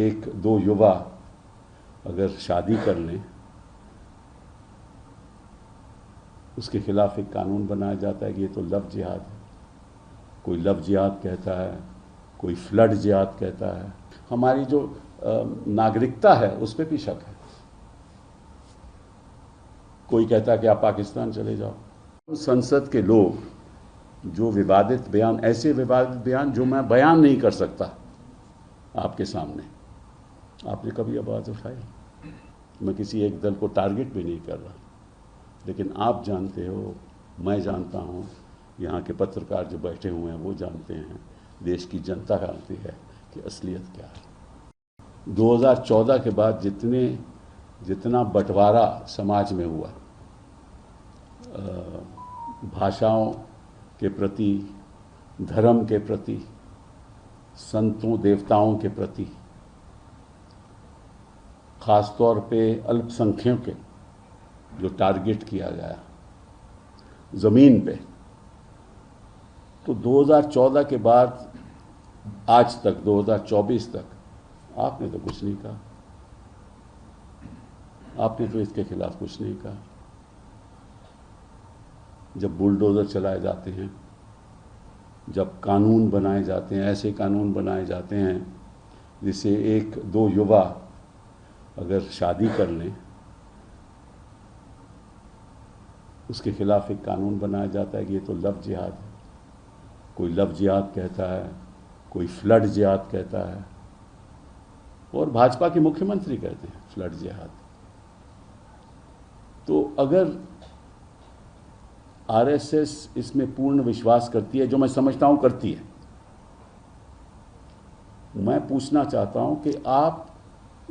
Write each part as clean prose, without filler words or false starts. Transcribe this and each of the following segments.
एक दो युवा अगर शादी कर लें, उसके खिलाफ एक कानून बनाया जाता है कि ये तो लव जिहाद है। कोई लव जिहाद कहता है, कोई फ्लड जिहाद कहता है। हमारी जो नागरिकता है उस पर भी शक है। कोई कहता है कि आप पाकिस्तान चले जाओ। संसद के लोग जो विवादित बयान, ऐसे विवादित बयान जो मैं बयान नहीं कर सकता आपके सामने, आपने कभी आवाज़ उठाई? मैं किसी एक दल को टारगेट भी नहीं कर रहा, लेकिन आप जानते हो, मैं जानता हूँ, यहाँ के पत्रकार जो बैठे हुए हैं वो जानते हैं, देश की जनता जानती है कि असलियत क्या है। 2014 के बाद जितना बंटवारा समाज में हुआ, भाषाओं के प्रति, धर्म के प्रति, संतों देवताओं के प्रति, खासतौर पे अल्पसंख्यकों के जो टारगेट किया गया ज़मीन पे, तो 2014 के बाद आज तक 2024 तक आपने तो कुछ नहीं कहा। आपने तो इसके खिलाफ कुछ नहीं कहा। जब बुलडोज़र चलाए जाते हैं, जब कानून बनाए जाते हैं, ऐसे कानून बनाए जाते हैं जिससे एक दो युवा अगर शादी कर लें, उसके खिलाफ एक कानून बनाया जाता है कि ये तो लव जिहाद है। कोई लव जिहाद कहता है, कोई फ्लड जिहाद कहता है, और भाजपा के मुख्यमंत्री कहते हैं फ्लड जिहाद। तो अगर आरएसएस इसमें पूर्ण विश्वास करती है, जो मैं समझता हूं करती है, मैं पूछना चाहता हूं कि आप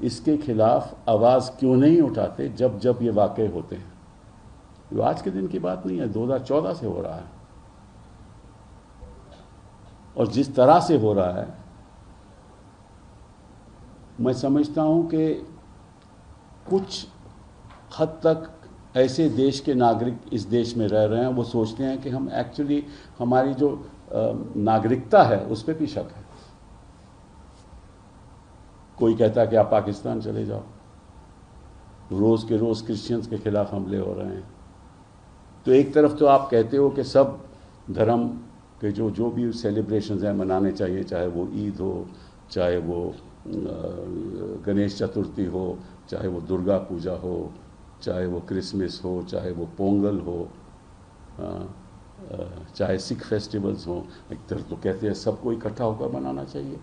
इसके खिलाफ आवाज़ क्यों नहीं उठाते जब जब ये वाक़े होते हैं। ये आज के दिन की बात नहीं है, 2014 से हो रहा है, और जिस तरह से हो रहा है, मैं समझता हूं कि कुछ हद तक ऐसे देश के नागरिक इस देश में रह रहे हैं, वो सोचते हैं कि हम एक्चुअली, हमारी जो नागरिकता है उस पर भी शक है। कोई कहता है कि आप पाकिस्तान चले जाओ। रोज़ के रोज़ क्रिश्चियंस के खिलाफ हमले हो रहे हैं। तो एक तरफ तो आप कहते हो कि सब धर्म के जो भी सेलिब्रेशंस हैं मनाने चाहिए, चाहे वो ईद हो, चाहे वो गणेश चतुर्थी हो, चाहे वो दुर्गा पूजा हो, चाहे वो क्रिसमस हो, चाहे वो पोंगल हो, चाहे सिख फेस्टिवल्स हो। एक तरफ तो कहते हैं सबको इकट्ठा होकर मनाना चाहिए,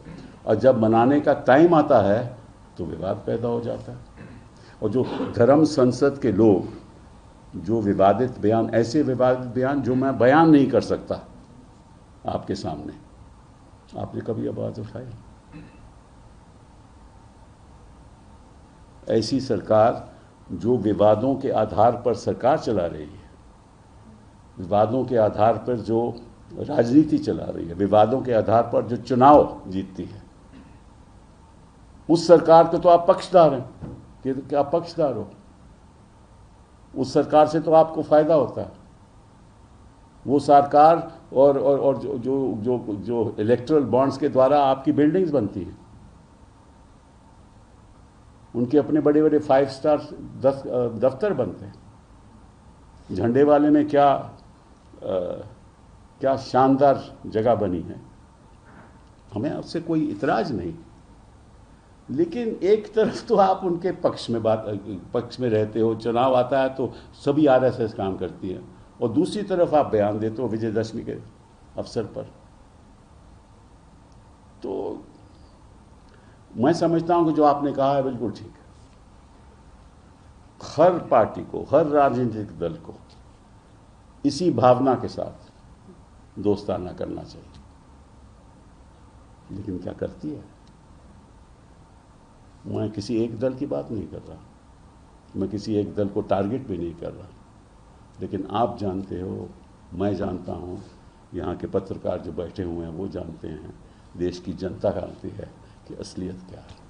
और जब मनाने का टाइम आता है तो विवाद पैदा हो जाता है। और जो धर्म संसद के लोग जो विवादित बयान, ऐसे विवादित बयान जो मैं बयान नहीं कर सकता आपके सामने, आपने कभी आवाज़ उठाई? ऐसी सरकार जो विवादों के आधार पर सरकार चला रही है, विवादों के आधार पर जो राजनीति चला रही है, विवादों के आधार पर जो चुनाव जीतती है, उस सरकार के तो आप पक्षधार हैं कि क्या पक्षधार हो। उस सरकार से तो आपको फायदा होता है। वो सरकार और जो इलेक्टोरल बॉन्ड्स के द्वारा आपकी बिल्डिंग्स बनती हैं, उनके अपने बड़े बड़े 5 स्टार दफ्तर बनते हैं। झंडे वाले में क्या शानदार जगह बनी है, हमें उससे कोई इतराज नहीं। लेकिन एक तरफ तो आप उनके पक्ष में रहते हो, चुनाव आता है तो सभी आरएसएस काम करती है, और दूसरी तरफ आप बयान देते हो विजयदशमी के अवसर पर। तो मैं समझता हूं कि जो आपने कहा है बिल्कुल ठीक है। हर पार्टी को, हर राजनीतिक दल को इसी भावना के साथ दोस्ताना करना चाहिए, लेकिन क्या करती है? मैं किसी एक दल की बात नहीं कर रहा, मैं किसी एक दल को टारगेट भी नहीं कर रहा, लेकिन आप जानते हो, मैं जानता हूँ, यहाँ के पत्रकार जो बैठे हुए हैं वो जानते हैं, देश की जनता जानती है कि असलियत क्या है।